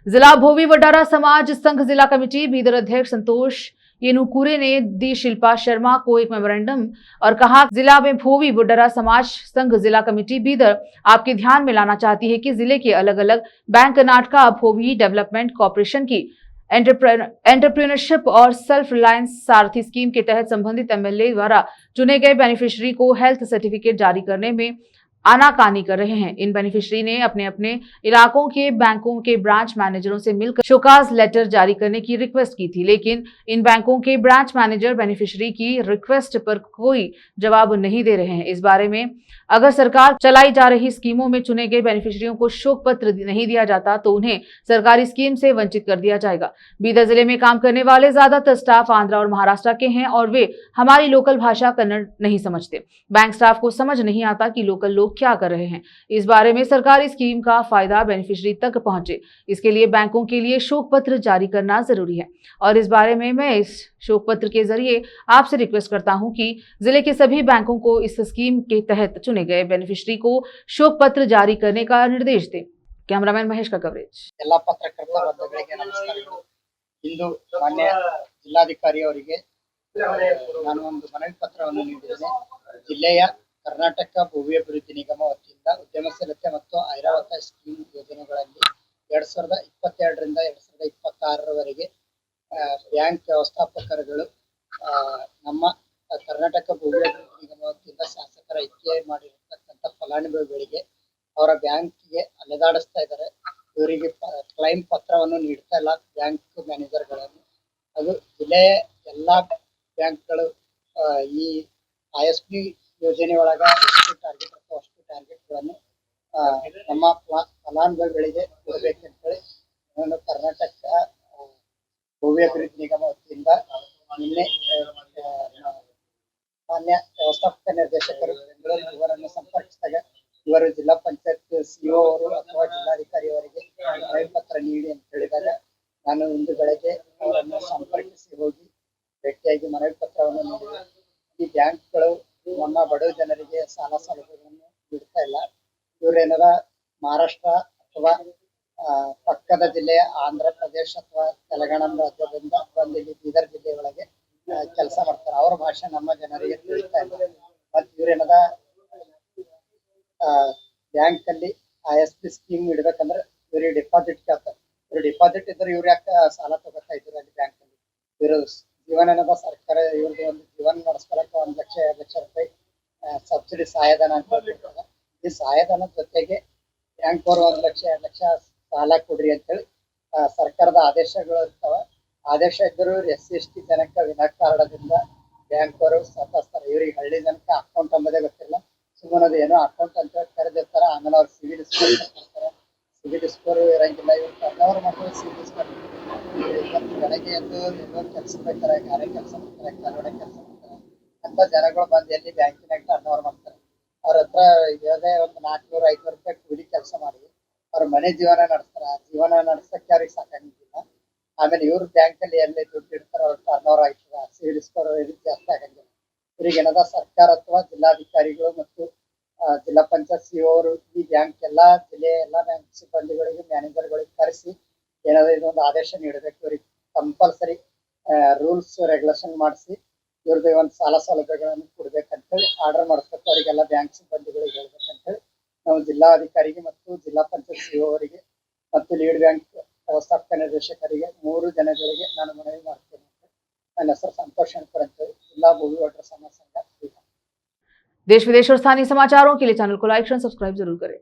जिला भोवी वडारा समाज संघ जिला कमेटी बीदर अध्यक्ष संतोष येनुकुरे ने दी शिल्पा शर्मा को एक मेमोरेंडम और कहा, जिला में भोवी वडारा समाज संघ जिला कमेटी बीदर आपके ध्यान में लाना चाहती है कि जिले के अलग अलग bank Karnataka Bhovi development corporation की एंटरप्रेन्योरशिप और सेल्फ रिलायंस सारथी स्कीम के तहत संबंधित एमएलए द्वारा चुने गए बेनिफिशियरी को हेल्थ सर्टिफिकेट जारी करने में आनाकानी कर रहे हैं। इन बेनिफिशियरी ने अपने अपने इलाकों के बैंकों के ब्रांच मैनेजरों से मिलकर शोकाज लेटर जारी करने की रिक्वेस्ट की थी, लेकिन इन बैंकों के ब्रांच मैनेजर बेनिफिशियरी की रिक्वेस्ट पर कोई जवाब नहीं दे रहे हैं। इस बारे में अगर सरकार चलाई जा रही स्कीमों में चुने गए बेनिफिशियरियों को शोक पत्र नहीं दिया जाता तो उन्हें सरकारी स्कीम से वंचित कर दिया जाएगा। बीदर जिले में काम करने वाले ज्यादातर स्टाफ आंध्र और महाराष्ट्र के हैं और वे हमारी लोकल भाषा कन्नड़ नहीं समझते। बैंक स्टाफ को समझ नहीं आता कि लोकल लोग क्या कर रहे हैं। इस बारे में सरकारी स्कीम का फायदा बेनिफिशियरी तक पहुंचे, इसके लिए बैंकों के लिए शोक पत्र जारी करना जरूरी है। और इस बारे में मैं इस शोक पत्र के जरिए आपसे रिक्वेस्ट करता हूं कि जिले के सभी बैंकों को इस स्कीम के तहत चुने गए बेनिफिशियरी को शोक पत्र जारी करने का निर्देश दें। कैमरामैन महेश का कवरेज। ಎಲ್ಲ ಪತ್ರಕರ್ತ ಬಂಧುಗಳಿಗೆ ನಮಸ್ಕಾರಗಳು। ಇಂದು ಮಾನ್ಯ ಜಿಲ್ಲಾಧಿಕಾರಿ ಅವರಿಗೆ ನಾನು ಒಂದು ಮನವಿ ಪತ್ರವನ್ನು ನೀಡಿದ್ದೇನೆ। ಜಿಲ್ಲೆಯ ಕರ್ನಾಟಕ ಭೂಮಿ ಅಭಿವೃದ್ಧಿ ನಿಗಮ ವತಿಯಿಂದ ಉದ್ಯಮಶೀಲತೆ ಮತ್ತು ಐರಾವತ ಸ್ಕೀಮ್ ಯೋಜನೆಗಳಲ್ಲಿ 2022 ರಿಂದ 2026 ರವರೆಗೆ ಬ್ಯಾಂಕ್ ವ್ಯವಸ್ಥಾಪಕರುಗಳು ನಮ್ಮ ಕರ್ನಾಟಕ ಭೂಮಿ ಅಭಿವೃದ್ಧಿ ನಿಗಮ ವತಿಯಿಂದ ಶಾಸಕರ ಆಯ್ಕೆ ಮಾಡಿರತಕ್ಕಂಥ ಫಲಾನುಭವಿಗಳಿಗೆ ಅವರ ಬ್ಯಾಂಕ್ಗೆ ಅಲೆದಾಡಿಸ್ತಾ ಇದ್ದಾರೆ। ಇವರಿಗೆ ಕ್ಲೈಮ್ ಪತ್ರವನ್ನು ನೀಡ್ತಾ ಇಲ್ಲ ಬ್ಯಾಂಕ್ ಮ್ಯಾನೇಜರ್ಗಳನ್ನು। ಅದು ಜಿಲ್ಲೆಯ ಎಲ್ಲಾ ಬ್ಯಾಂಕ್ಗಳು ಈ ISP ಯೋಜನೆ ಒಳಗ ಎಷ್ಟು ಟಾರ್ಗೆಟ್ ಅಥವಾ ಅಷ್ಟು ಟಾರ್ಗೆಟ್ಗಳನ್ನು ನಮ್ಮ ಫಲಾನುಭವಿಗಳಿಗೆ ಕೊಡಬೇಕಂತ ಹೇಳಿ ನಾನು ಕರ್ನಾಟಕ ಭೂಮಿ ಅಭಿವೃದ್ಧಿ ನಿಗಮ ವತಿಯಿಂದ ನಿನ್ನೆ ಮಾನ್ಯ ವ್ಯವಸ್ಥಾಪಕ ನಿರ್ದೇಶಕರು ಬೆಂಗಳೂರು ಇವರನ್ನು ಸಂಪರ್ಕಿಸಿದಾಗ ಇವರು ಜಿಲ್ಲಾ ಪಂಚಾಯತ್ CO ಅವರು ಅಥವಾ ಜಿಲ್ಲಾಧಿಕಾರಿ ಅವರಿಗೆ ಮನವಿ ಪತ್ರ ನೀಡಿ ಅಂತ ಹೇಳಿದಾಗ ನಾನು ಇಂದು ಬೆಳಗ್ಗೆ ಅವರನ್ನು ಸಂಪರ್ಕಿಸಿ ಹೋಗಿ ಭೇಟಿಯಾಗಿ ಮನವಿ ಪತ್ರವನ್ನು ನೀಡಿದೆ। ಈ ಬ್ಯಾಂಕ್ಗಳು ನಮ್ಮ ಬಡ ಜನರಿಗೆ ಸಾಲ ಸೌಲಭ್ಯಗಳನ್ನು ನೀಡ್ತಾ ಇಲ್ಲ। ಇವರೇನಾರ ಮಹಾರಾಷ್ಟ್ರ ಅಥವಾ ಪಕ್ಕದ ಜಿಲ್ಲೆಯ ಆಂಧ್ರ ಪ್ರದೇಶ ಅಥವಾ ತೆಲಂಗಾಣ ರಾಜ್ಯದಿಂದ ಬಂದು ಇಲ್ಲಿ ಬೀದರ್ ಜಿಲ್ಲೆ ಒಳಗೆ ಕೆಲಸ ಮಾಡ್ತಾರೆ। ಅವರ ಭಾಷೆ ನಮ್ಮ ಜನರಿಗೆ ತಿಳಿತಾ ಇಲ್ಲ। ಮತ್ತು ಇವರೇನಾರ ಬ್ಯಾಂಕ್ ಅಲ್ಲಿ ISP ಸ್ಕೀಮ್ ಇಡ್ಬೇಕಂದ್ರೆ ಇವ್ರಿಗೆ ಡಿಪಾಸಿಟ್ ಕೇಳ್ತಾರೆ। ಇವ್ರು ಡಿಪಾಸಿಟ್ ಇದ್ರೆ ಇವ್ರು ಯಾಕೆ ಸಾಲ ತಗೋತಾ ಇದ್ರು ಅಲ್ಲಿ ಬ್ಯಾಂಕ್ ಅಲ್ಲಿ? ಇವರು ಜೀವನದ ಸರ್ಕಾರ ಇವ್ರದ್ದು ಒಂದು ಜೀವನ ನಡೆಸ್ಕೊಳಕ್ಕೆ 1 ಲಕ್ಷ 2 ಲಕ್ಷ ರೂಪಾಯಿ ಸಬ್ಸಿಡಿ ಸಹಾಯಧನ ಅಂತ ಹೇಳ್ತಾರೆ। ಈ ಸಹಾಯಧನದ ಜೊತೆಗೆ ಬ್ಯಾಂಕ್ ಅವರು 1 ಲಕ್ಷ 2 ಲಕ್ಷ ಸಾಲ ಕೊಡ್ರಿ ಅಂತೇಳಿ ಸರ್ಕಾರದ ಆದೇಶಗಳು ಇರ್ತಾವ। ಆದೇಶ ಇದ್ದರೂ SC/ST ಜನಕ್ಕೆ ವಿನಾಕಾರಣದಿಂದ ಬ್ಯಾಂಕ್ ಅವರು ಸತಾಯಿಸ್ತಾರೆ। ಇವ್ರಿಗೆ ಹಳ್ಳಿ ಜನಕ್ಕೆ ಅಕೌಂಟ್ ಅಂಬದೇ ಗೊತ್ತಿಲ್ಲ, ಸುಮ್ಮನೆ ಏನೋ ಅಕೌಂಟ್ ಅಂತ ಕರೆದಿರ್ತಾರೆ। ಆಮೇಲೆ ಅವ್ರು ಸಿವಿಲ್ ಸ್ಕೋರ್ ಮಾಡ್ತಾರೆ, ಸಿವಿಲ್ ಸ್ಕೋರ್ ಇರಂಗಿಲ್ಲ। ಇವ್ರು ಟರ್ನೋವರ್ ಮಾಡ್ತಾರೆ, ಸಿವಿಲ್ ಸ್ಕೋರ್ ಬೆಳಗ್ಗೆ ಎದ್ದು ಎಲ್ಲೋ ಕೆಲಸ ಮಾಡ್ತಾರೆ, ಗಾರೆ ಕೆಲಸ ಮಾಡ್ತಾರೆ, ಕಲ್ಲೊಡೆ ಕೆಲಸ ಮಾಡ್ತಾರೆ ಅಂತ ಜನಗಳು ಬಂದು ಎಲ್ಲಿ ಬ್ಯಾಂಕಿನಾಗ ಟರ್ನೋವರ್ ಮಾಡ್ತಾರೆ। ಅವ್ರ ಹತ್ರ ಯಾವುದೇ ಒಂದು 400-500 ರೂಪಾಯಿ ಕೂಲಿ ಕೆಲಸ ಮಾಡಿ ಅವ್ರ ಮನೆ ಜೀವನ ನಡೆಸ್ತಾರೆ। ಆ ಜೀವನ ನಡೆಸಕ್ಕೆ ಅವ್ರಿಗೆ ಸಾಕಾಗಿಲ್ಲ। ಆಮೇಲೆ ಇವ್ರು ಬ್ಯಾಂಕ್ ಅಲ್ಲಿ ಎಲ್ಲಿ ದುಡ್ಡು ಇಡ್ತಾರೋ ಅವ್ರು ಟರ್ನೋವರ್ ಆಗ್ತದೆ, ಸಿವಿಲ್ ಸ್ಕೋರ್ ಜಾಸ್ತಿ ಆಗಂಗಿಲ್ಲ। ಇವ್ರಿಗೆ ಏನದ ಸರ್ಕಾರ ಅಥವಾ ಜಿಲ್ಲಾಧಿಕಾರಿಗಳು ಮತ್ತು ಜಿಲ್ಲಾ ಪಂಚಾಯತ್ CO ಅವರು ಈ ಬ್ಯಾಂಕ್ ಎಲ್ಲಾ ಜಿಲ್ಲೆಯ ಎಲ್ಲಾ ಬ್ಯಾಂಕ್ ಸಿಬ್ಬಂದಿಗಳಿಗೆ ಮ್ಯಾನೇಜರ್ಗಳಿಗೆ ಕರೆಸಿ ಏನಾದ್ರು ಇದೊಂದು ಆದೇಶ ನೀಡಬೇಕು। ಇವ್ರಿಗೆ ಕಂಪಲ್ಸರಿ ರೂಲ್ಸ್ ರೆಗ್ಯುಲೇಷನ್ ಮಾಡಿಸಿ ಇವ್ರದ್ದು ಒಂದು ಸಾಲ ಸೌಲಭ್ಯಗಳನ್ನು ಕೊಡ್ಬೇಕಂತೇಳಿ ಆರ್ಡರ್ ಮಾಡಿಸ್ಬೇಕು। ಅವರಿಗೆಲ್ಲ ಬ್ಯಾಂಕ್ ಸಿಬ್ಬಂದಿಗಳಿಗೆ ಹೇಳ್ಬೇಕಂತೇಳಿ ನಾವು ಜಿಲ್ಲಾಧಿಕಾರಿಗೆ ಮತ್ತು ಜಿಲ್ಲಾ ಪಂಚಾಯತ್ CO ಅವರಿಗೆ ಮತ್ತು ಲೀಡ್ ಬ್ಯಾಂಕ್ ವ್ಯವಸ್ಥಾಪಕ ನಿರ್ದೇಶಕರಿಗೆ 3 ಜನಗಳಿಗೆ ನಾನು ಮನವಿ ಮಾಡ್ತೇನೆ। ನನ್ನ ಹೆಸರು ಸಂತೋಷ್ ಶಂಕರ್ ಅಂತೇಳಿ, जिला भूमि वडारा समाज संघ। देश विदेश और स्थानीय समाचारों के लिए चैनल को लाइक और सब्सक्राइब जरूर करें।